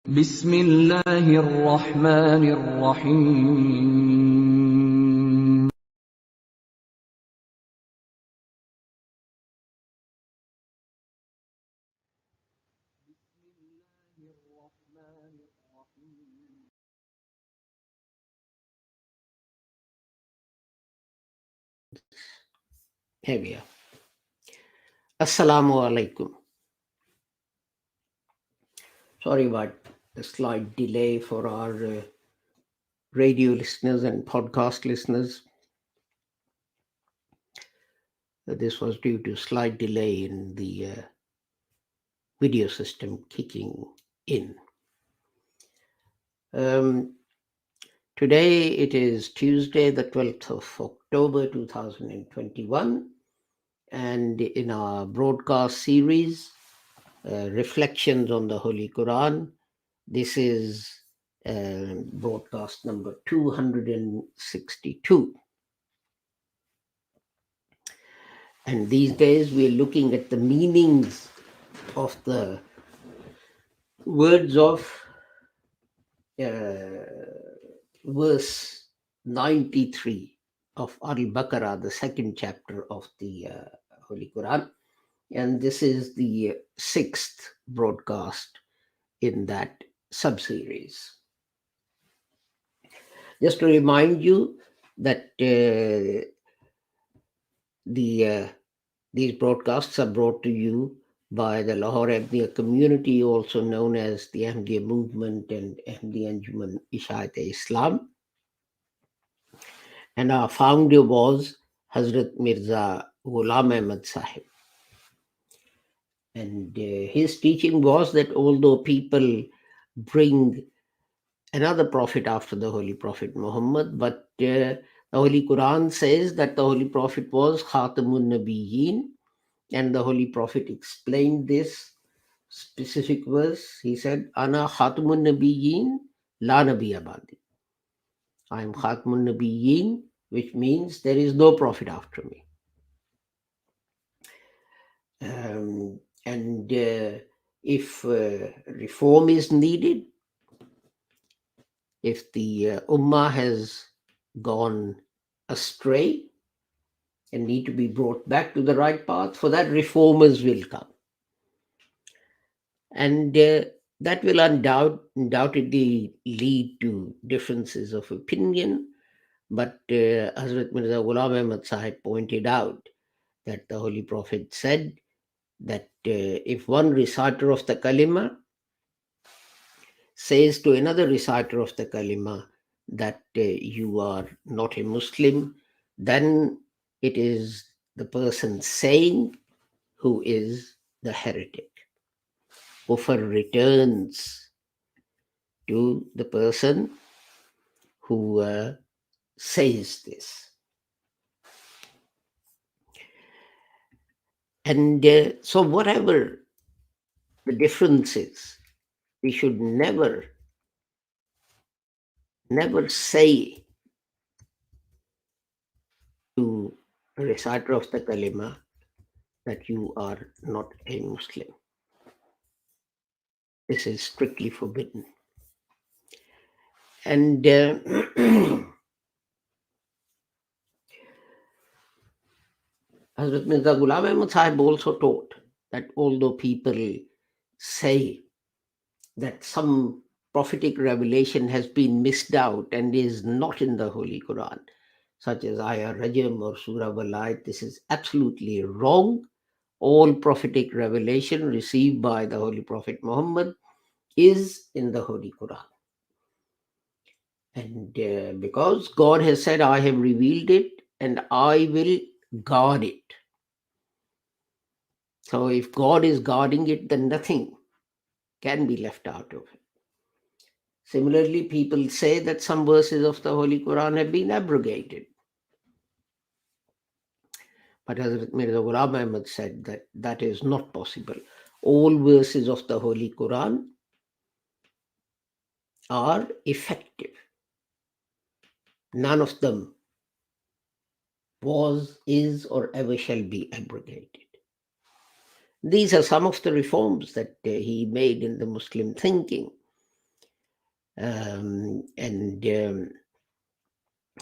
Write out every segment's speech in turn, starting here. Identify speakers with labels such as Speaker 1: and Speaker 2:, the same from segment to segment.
Speaker 1: بسم الله الرحمن الرحيم
Speaker 2: Here we are. Assalamu alaikum. Sorry about the slight delay for our radio listeners and podcast listeners. This was due to slight delay in the video system kicking in. Today it is Tuesday, the 12th of October 2021, and in our broadcast series, Reflections on the Holy Quran, this is broadcast number 262. And these days we're looking at the meanings of the words of verse 93 of Al-Baqarah, the second chapter of the Holy Quran. And this is the sixth broadcast in that sub-series. Just to remind you that these broadcasts are brought to you by the Lahore Ahmadiyya community, also known as the Ahmadiyya Movement and Ahmadiyya Anjuman Ishaq-e-Islam. And our founder was Hazrat Mirza Ghulam Ahmad Sahib. And his teaching was that although people bring another prophet after the Holy Prophet Muhammad, but the Holy Quran says that the Holy Prophet was Khatamun Nabiyyin, and the Holy Prophet explained this specific verse. He said, Ana Khatamun Nabiyyin, La Nabiya Ba'di. I am Khatamun Nabiyyin, which means there is no prophet after me. And if reform is needed, if the Ummah has gone astray and need to be brought back to the right path, for that reformers will come. And that will undoubtedly lead to differences of opinion. But Hazrat Mirza Ghulam Ahmad Sahib pointed out that the Holy Prophet said that if one reciter of the Kalima says to another reciter of the Kalima that you are not a Muslim, then it is the person saying who is the heretic. Kufr returns to the person who says this. And so whatever the difference is, we should never say to a reciter of the Kalima that you are not a Muslim. This is strictly forbidden. And Hazrat Mirza Ghulam Ahmad Sahib also taught that although people say that some prophetic revelation has been missed out and is not in the Holy Quran, such as Ayah Rajam or Surah Walayat, this is absolutely wrong. All prophetic revelation received by the Holy Prophet Muhammad is in the Holy Quran. And because God has said, I have revealed it and I will guard it. So if God is guarding it, then nothing can be left out of it. Similarly, people say that some verses of the Holy Quran have been abrogated. But Hazrat Mirza Ghulam Ahmad said that that is not possible. All verses of the Holy Quran are effective. None of them was, is, or ever shall be abrogated. These are some of the reforms that he made in the Muslim thinking. And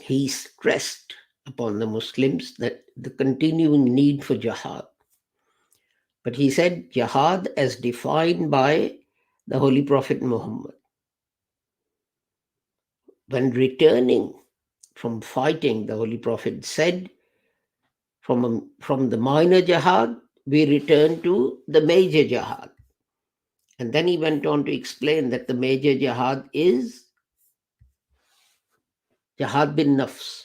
Speaker 2: he stressed upon the Muslims that the continuing need for jihad. But he said jihad as defined by the Holy Prophet Muhammad. When returning from fighting, the Holy Prophet said, from the minor jihad, we return to the major jihad. And then he went on to explain that the major jihad is jihad bin nafs,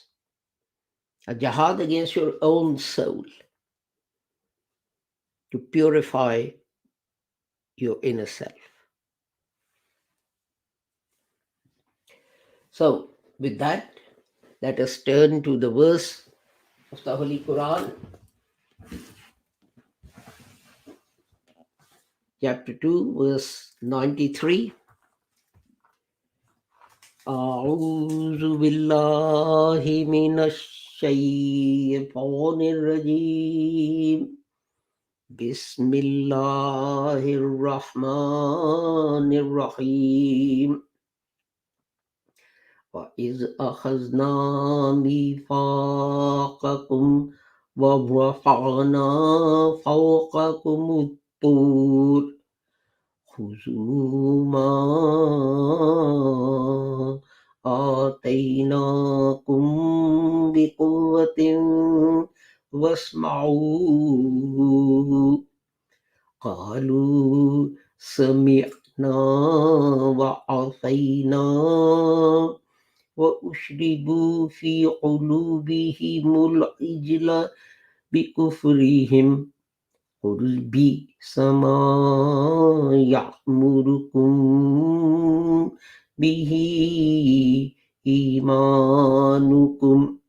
Speaker 2: a jihad against your own soul, to purify your inner self. So, with that, let us turn to the verse of the Holy Quran, chapter 2, verse 93. أعوذ بالله من الشيطان الرجيم بسم الله الرحمن الرحيم وإذ أخذنا ميثاقكم ورفعنا فوقكم الطور خذوا ما آتيناكم بقوة واسمعوا قالوا سمعنا وعصينا وأشربوا في قلوبهم العجل بكفرهم قل بئس ما يأمركم به إيمانكم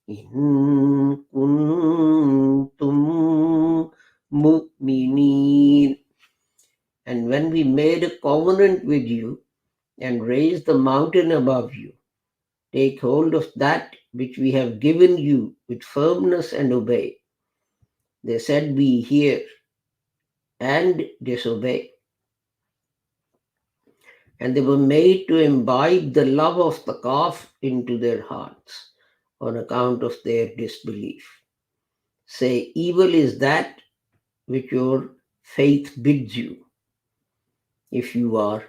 Speaker 2: إن كنتم مؤمنين. And when we made a covenant with you and raised the mountain above you, take hold of that which we have given you with firmness and obey. They said, we hear and disobey. And they were made to imbibe the love of the calf into their hearts on account of their disbelief. Say, evil is that which your faith bids you, if you are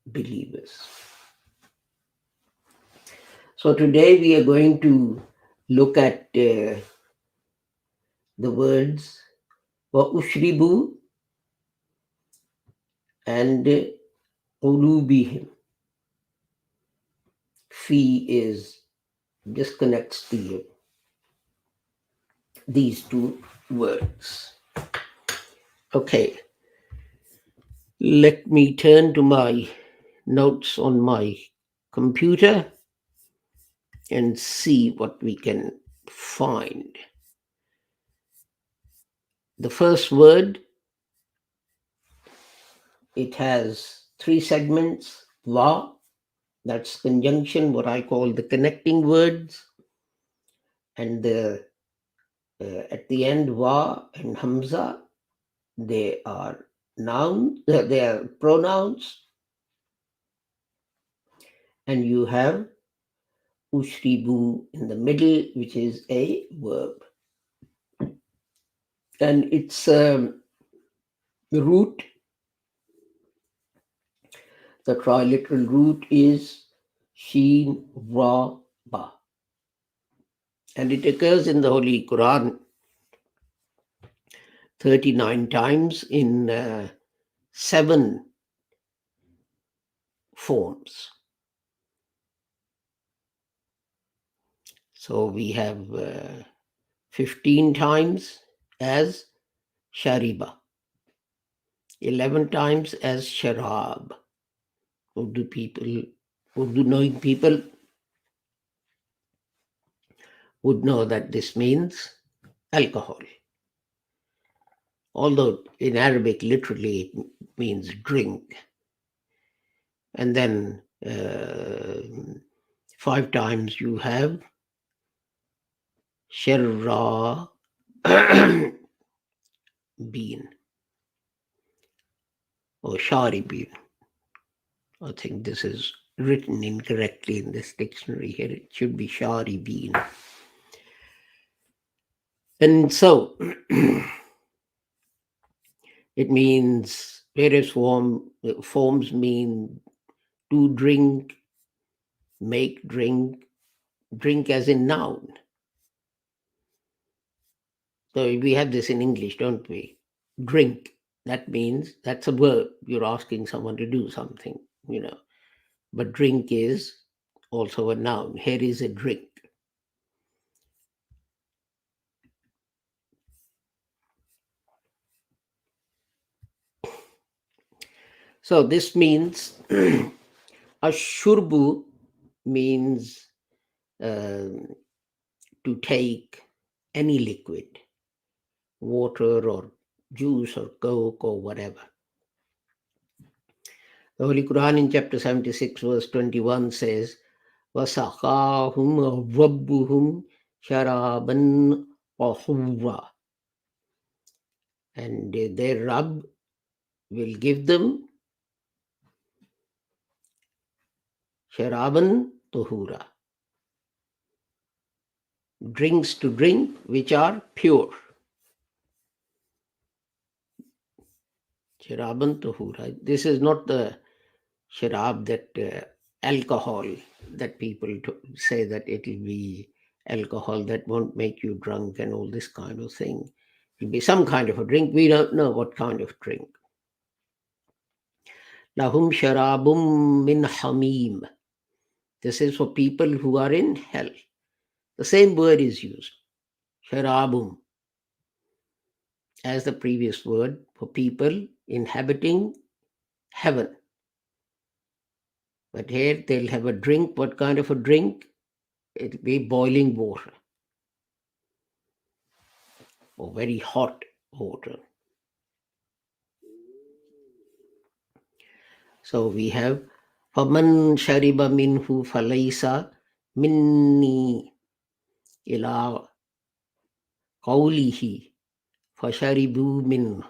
Speaker 2: believers. So today we are going to look at the words وَأُشْرِبُوا and قُلُوبِهِمْ. Fi just connects these two words. Okay, let me turn to my notes on my computer and see what we can find. The first word, it has three segments. Va, that's conjunction, what I call the connecting words. And at the end, va and hamza, they are they are pronouns. And you have ushribu in the middle, which is a verb. And its root, the triliteral root is sheen ra ba. And it occurs in the Holy Quran 39 times in 7 forms. So we have 15 times as shariba, 11 times as sharab. Urdu knowing people would know that this means alcohol. Although in Arabic, literally, it means drink. And then 5 times you have sharra bean or shari bean. I think this is written incorrectly in this dictionary here. It should be sharibin. And so it means various forms mean to drink, make drink, drink as in noun. So we have this in English, don't we? Drink. That means that's a verb. You're asking someone to do something, you know. But drink is also a noun. Here is a drink. So this means ashurbu means to take any liquid, water or juice or coke or whatever. The Holy Quran in chapter 76, verse 21 says, وَسَقَاهُمْ رَبُّهُمْ شَرَابًا طَهُورًا. And their Rabb will give them sharaban tuhura, drinks to drink which are pure. Sharaban tuhura. This is not the sharab that alcohol that people say that it will be alcohol that won't make you drunk and all this kind of thing. It will be some kind of a drink. We don't know what kind of drink. Lahum sharabum min hamim. This is for people who are in hell. The same word is used, sharabum, as the previous word for people inhabiting heaven. But here they'll have a drink. What kind of a drink? It'll be boiling water or very hot water. So we have فَمَنْ شَرِبَ مِنْهُ فَلَيْسَ مِنِّي إِلَىٰ قَوْلِهِ فَشَرِبُوا مِنْهُ.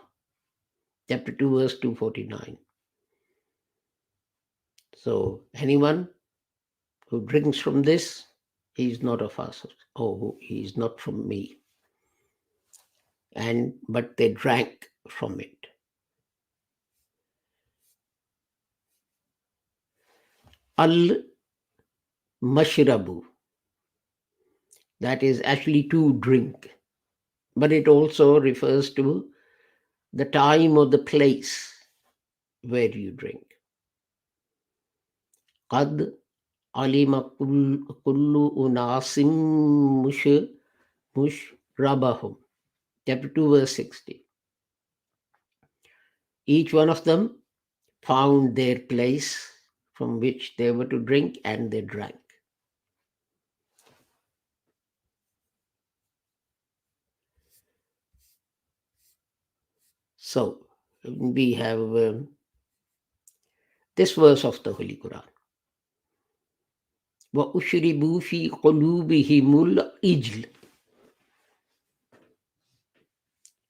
Speaker 2: Chapter 2, verse 249. So anyone who drinks from this, he is not of us, or he is not from me. But they drank from it. Al-mashrabu, that is actually to drink, but it also refers to the time or the place where you drink. Qad alima kullu unasim mushrabahum. Chapter 2, verse 60. Each one of them found their place from which they were to drink, and they drank. So we have this verse of the Holy Quran. وَأُشْرِبُوا فِي قُلُوبِهِمُ الْإِجْلَ.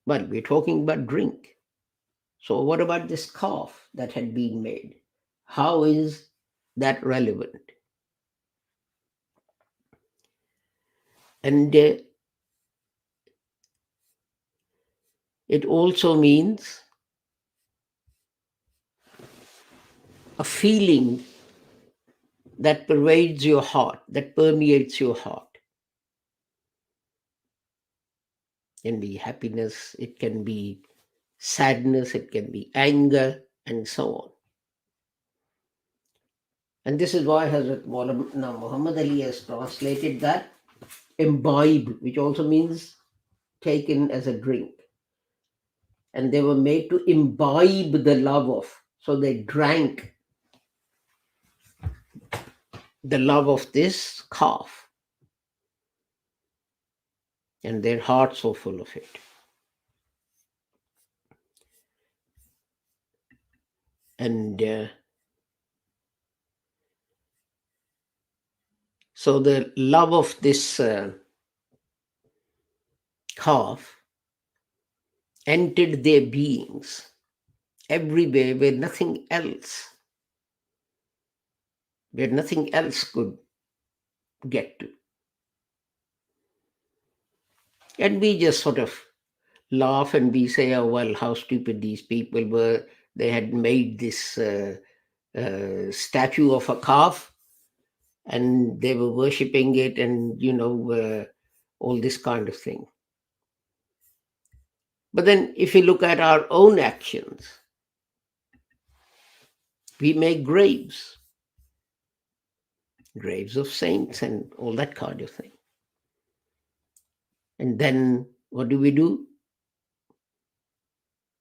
Speaker 2: Well, we're talking about drink. So what about this calf that had been made? How is that relevant? And it also means a feeling that pervades your heart, that permeates your heart. It can be happiness, it can be sadness, it can be anger, and so on. And this is why Hazrat Maulana Muhammad Ali has translated that imbibe, which also means taken as a drink. And they were made to imbibe the love of. So they drank the love of this calf. And their hearts were full of it. And so the love of this calf entered their beings everywhere where nothing else where nothing else could get to. And we just sort of laugh and we say, oh, well, how stupid these people were. They had made this statue of a calf and they were worshipping it, and, all this kind of thing. But then if you look at our own actions, we make graves of saints and all that kind of thing. And then what do?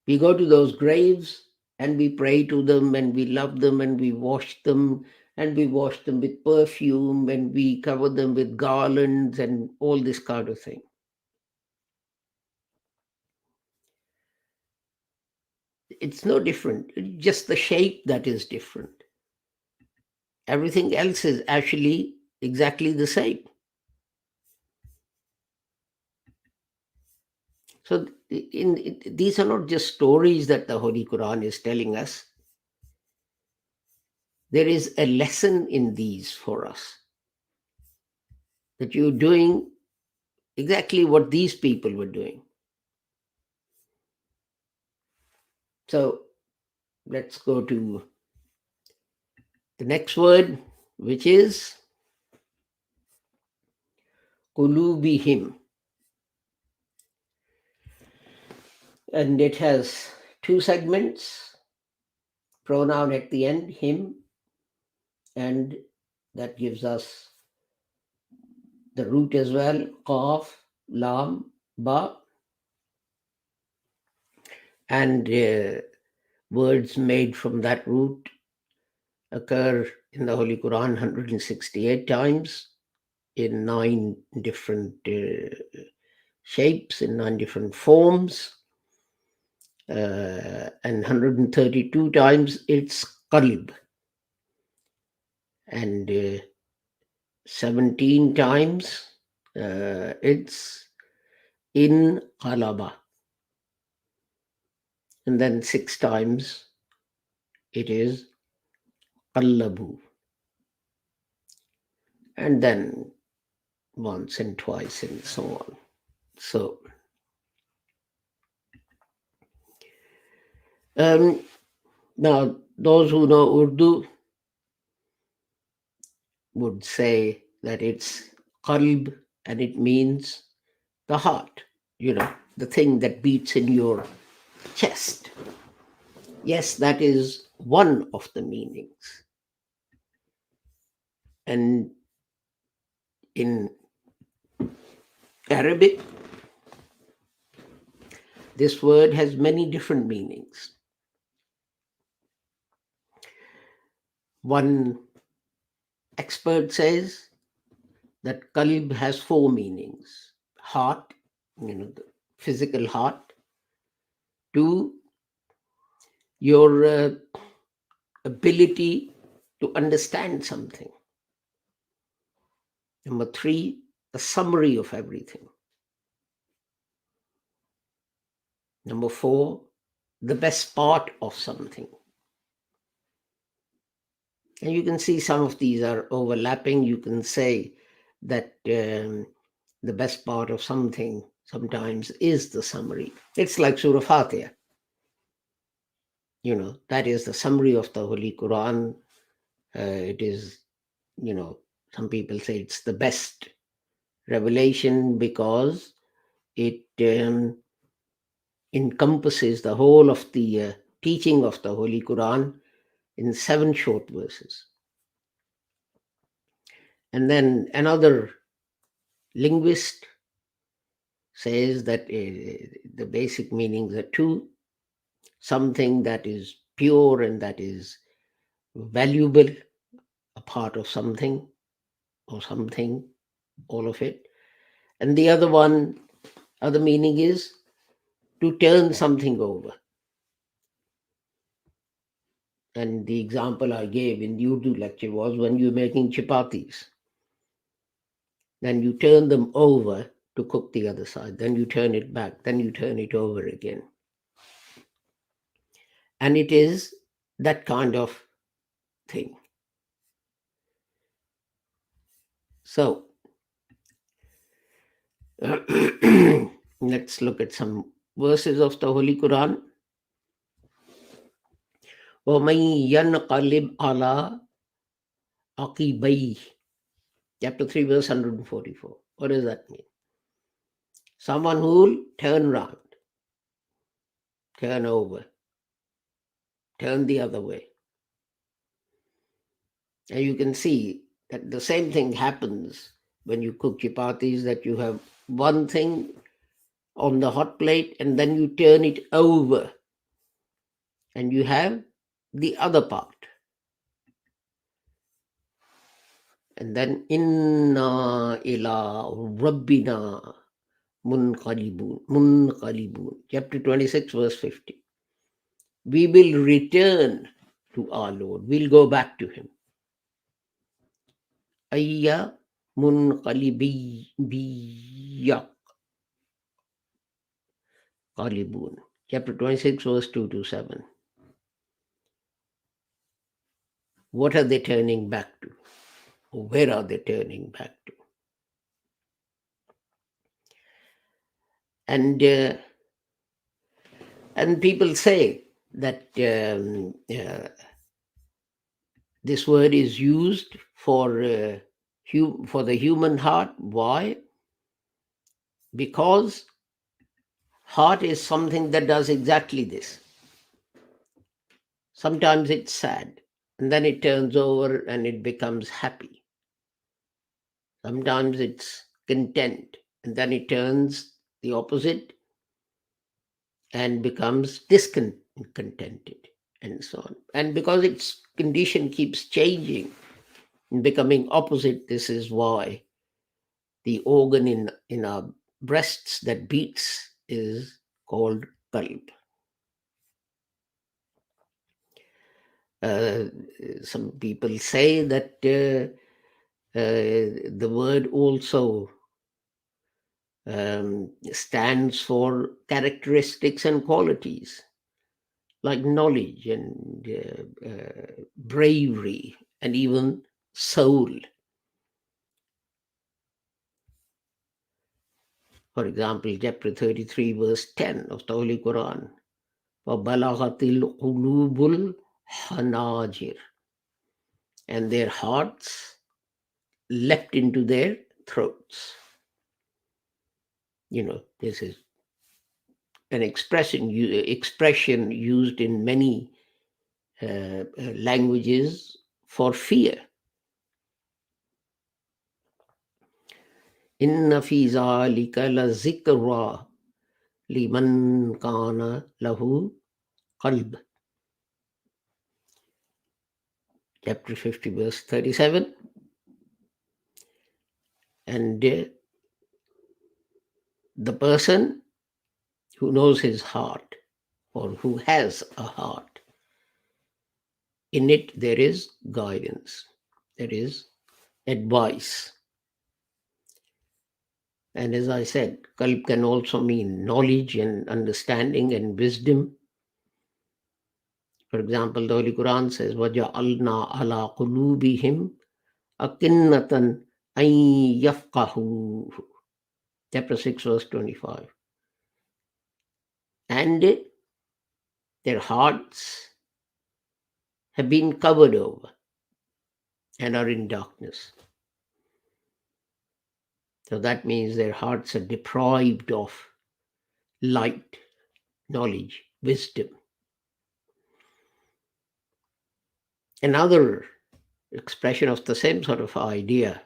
Speaker 2: We go to those graves and we pray to them and we love them and we wash them, and we wash them with perfume and we cover them with garlands and all this kind of thing. It's no different. It's just the shape that is different. Everything else is actually exactly the same. So these are not just stories that the Holy Quran is telling us. There is a lesson in these for us, that you're doing exactly what these people were doing. So let's go to the next word, which is qulubihim. And it has two segments, pronoun at the end, him, and that gives us the root as well, qaf, lam, ba, and words made from that root occur in the Holy Quran 168 times in 9 different shapes, in 9 different forms, and 132 times it's qalb, and 17 times it's in qalaba, and then 6 times it is qallabu, and then once and twice and so on. So now those who know Urdu would say that it's qalb and it means the heart, the thing that beats in your chest. Yes, that is one of the meanings. And in Arabic, this word has many different meanings. One expert says that qalb has 4 meanings: heart, the physical heart; 2, your ability to understand something; number 3, the summary of everything; number 4, the best part of something. And you can see some of these are overlapping. You can say that the best part of something sometimes is the summary. It's like Surah Fatiha. That is the summary of the Holy Quran. It is, some people say it's the best revelation because it encompasses the whole of the teaching of the Holy Quran in 7 short verses. And then another linguist says that the basic meanings are 2: something that is pure and that is valuable, a part of something or something, all of it. And the other meaning is to turn something over. And the example I gave in the Urdu lecture was when you're making chapatis. Then you turn them over to cook the other side. Then you turn it back. Then you turn it over again. And it is that kind of thing. So, let's look at some verses of the Holy Quran. وَمَن يَنْقَلِبْ عَلَىٰ عَقِبَيْهِ, chapter 3, verse 144. What does that mean? Someone who will turn round, turn over, turn the other way. And you can see that the same thing happens when you cook chapatis, that you have one thing on the hot plate and then you turn it over and you have the other part. And then inna ila rabbina munqalibun. Chapter 26, verse 50. We will return to our Lord. We'll go back to him. Ayya munqalibiyya qalibun. Chapter 26, verse 2 to 7. What are they turning back to? Or where are they turning back to? And people say that this word is used for the human heart. Why? Because heart is something that does exactly this. Sometimes it's sad, and then it turns over and it becomes happy. Sometimes it's content, and then it turns the opposite and becomes discontented, and so on. And because its condition keeps changing and becoming opposite, this is why the organ in our breasts that beats is called qalb. Some people say that the word also stands for characteristics and qualities like knowledge and bravery and even soul. For example, chapter 33, verse 10 of the Holy Quran. وَبَلَغَتِ الْقُلُوبُ الْحَنَاجِرِ, and their hearts leapt into their throats. This is an expression used in many languages for fear. Inna fi zalika la zikra liman kana lahu qalb. Chapter 50, verse 37. And the person who knows his heart, or who has a heart, in it there is guidance, there is advice. And as I said, qalb can also mean knowledge and understanding and wisdom. For example, the Holy Quran says, وَجَعَلْنَا عَلَىٰ قُلُوبِهِمْ أَكِنَّةً أَن يَفْقَهُوهُ. Chapter 6, verse 25. And their hearts have been covered over and are in darkness. So that means their hearts are deprived of light, knowledge, wisdom. Another expression of the same sort of idea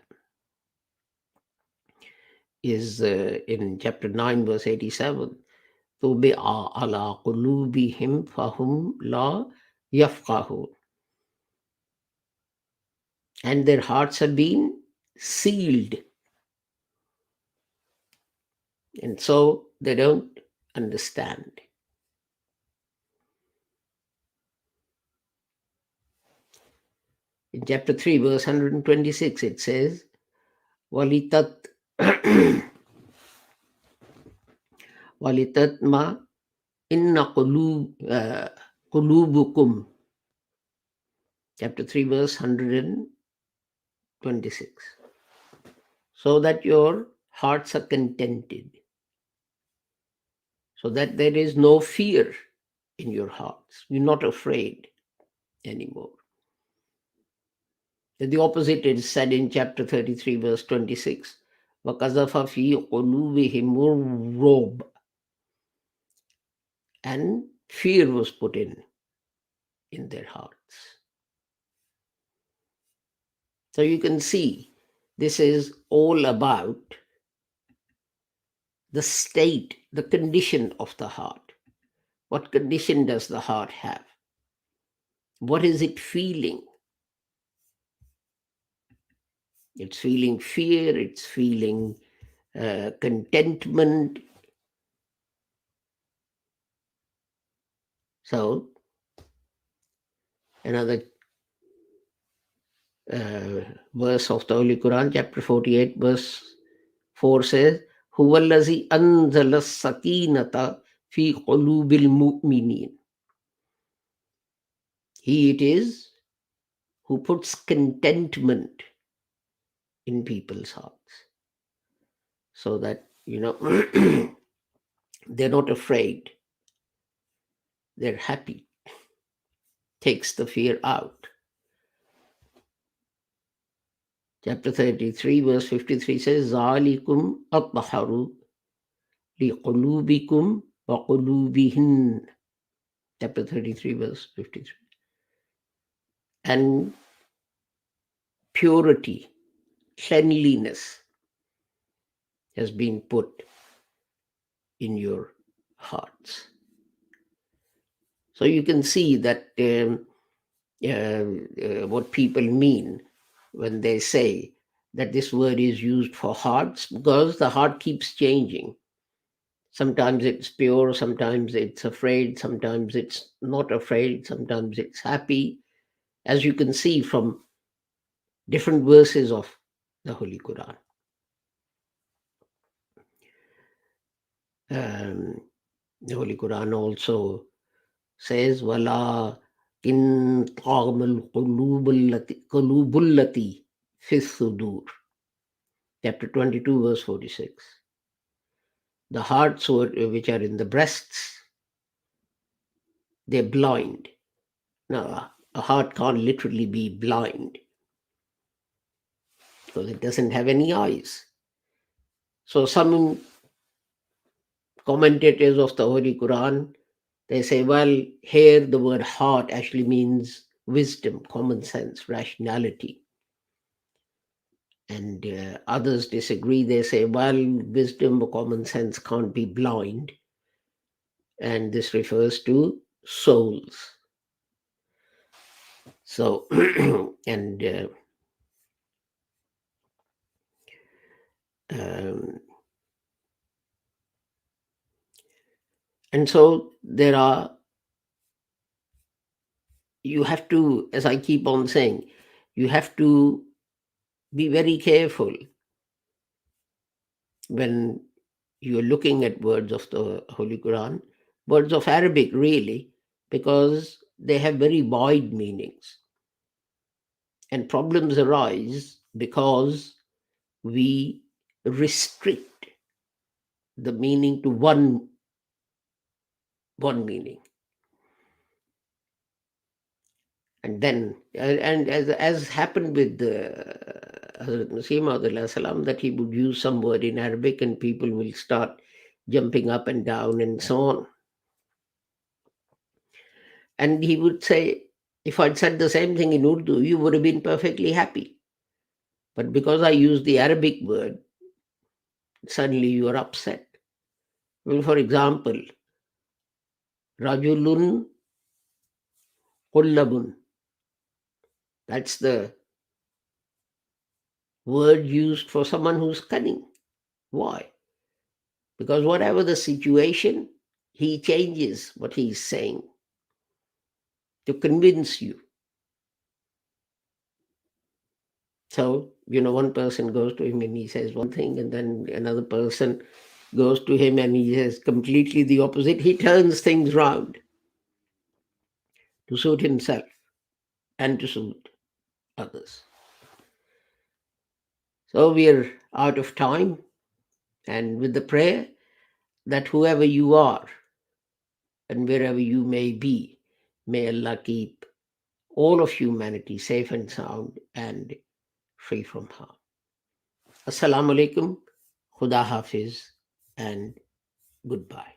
Speaker 2: is in chapter 9, verse 87. طُبِعَ عَلَىٰ قُلُوبِهِمْ فَهُمْ لَا يَفْقَهُونَ. And their hearts have been sealed, and so they don't understand. In chapter 3, verse 126, it says, وَلِتَتْمَ إِنَّ قُلُوبُكُمْ. Chapter 3, verse 126. so that your hearts are contented, so that there is no fear in your hearts. You're not afraid anymore. The opposite is said in chapter 33, verse 26. وَقَذَفَ فِي قُلُوبِهِمُ الرُّعْبَ. And fear was put in their hearts. So you can see this is all about the state, the condition of the heart. What condition does the heart have? What is it feeling? It's feeling fear, it's feeling contentment. So, another verse of the Holy Quran, chapter 48, verse 4 says, هُوَ الَّذِي أَنزَلَ السَّكِينَةَ فِي قُلُوبِ الْمُؤْمِنِينَ. He it is who puts contentment in people's hearts, so that, they're not afraid, they're happy, takes the fear out. Chapter 33, verse 53 says, ذَلِكُمْ أَطْهَرُ لِقُلُوبِكُمْ وَقُلُوبِهِنَّ. Chapter 33, verse 53. And purity, cleanliness has been put in your hearts. So you can see that what people mean when they say that this word is used for hearts, because the heart keeps changing. Sometimes it's pure, sometimes it's afraid, sometimes it's not afraid, sometimes it's happy, as you can see from different verses of the Holy Quran. The Holy Quran also says, وَلَا إِن طَعْمَ الْقُلُوبُ الَّتِي فِي الصُّدُورِ. Chapter 22, verse 46. The hearts which are in the breasts, they're blind. Now, a heart can't literally be blind because it doesn't have any eyes. So some commentators of the Holy Quran, they say, well, here the word heart actually means wisdom, common sense, rationality. And others disagree. They say, well, wisdom or common sense can't be blind. And this refers to souls. So, and so you have to, as I keep on saying, you have to be very careful when you're looking at words of the Holy Quran, words of Arabic really, because they have very wide meanings. And problems arise because we restrict the meaning to one meaning. And then, and as happened with Hazrat Masih Maud salam, that he would use some word in Arabic and people will start jumping up and down and so on. And he would say, if I'd said the same thing in Urdu, you would have been perfectly happy. But because I used the Arabic word, suddenly you are upset. Well, for example, Rajulun Qullabun. That's the word used for someone who's cunning. Why? Because whatever the situation, he changes what he's saying to convince you. So, one person goes to him and he says one thing, and then another person goes to him and he says completely the opposite. He turns things round to suit himself and to suit others. So we're out of time, and with the prayer that whoever you are and wherever you may be, may Allah keep all of humanity safe and sound and free from harm. Assalamu alaikum, Khuda Hafiz, and goodbye.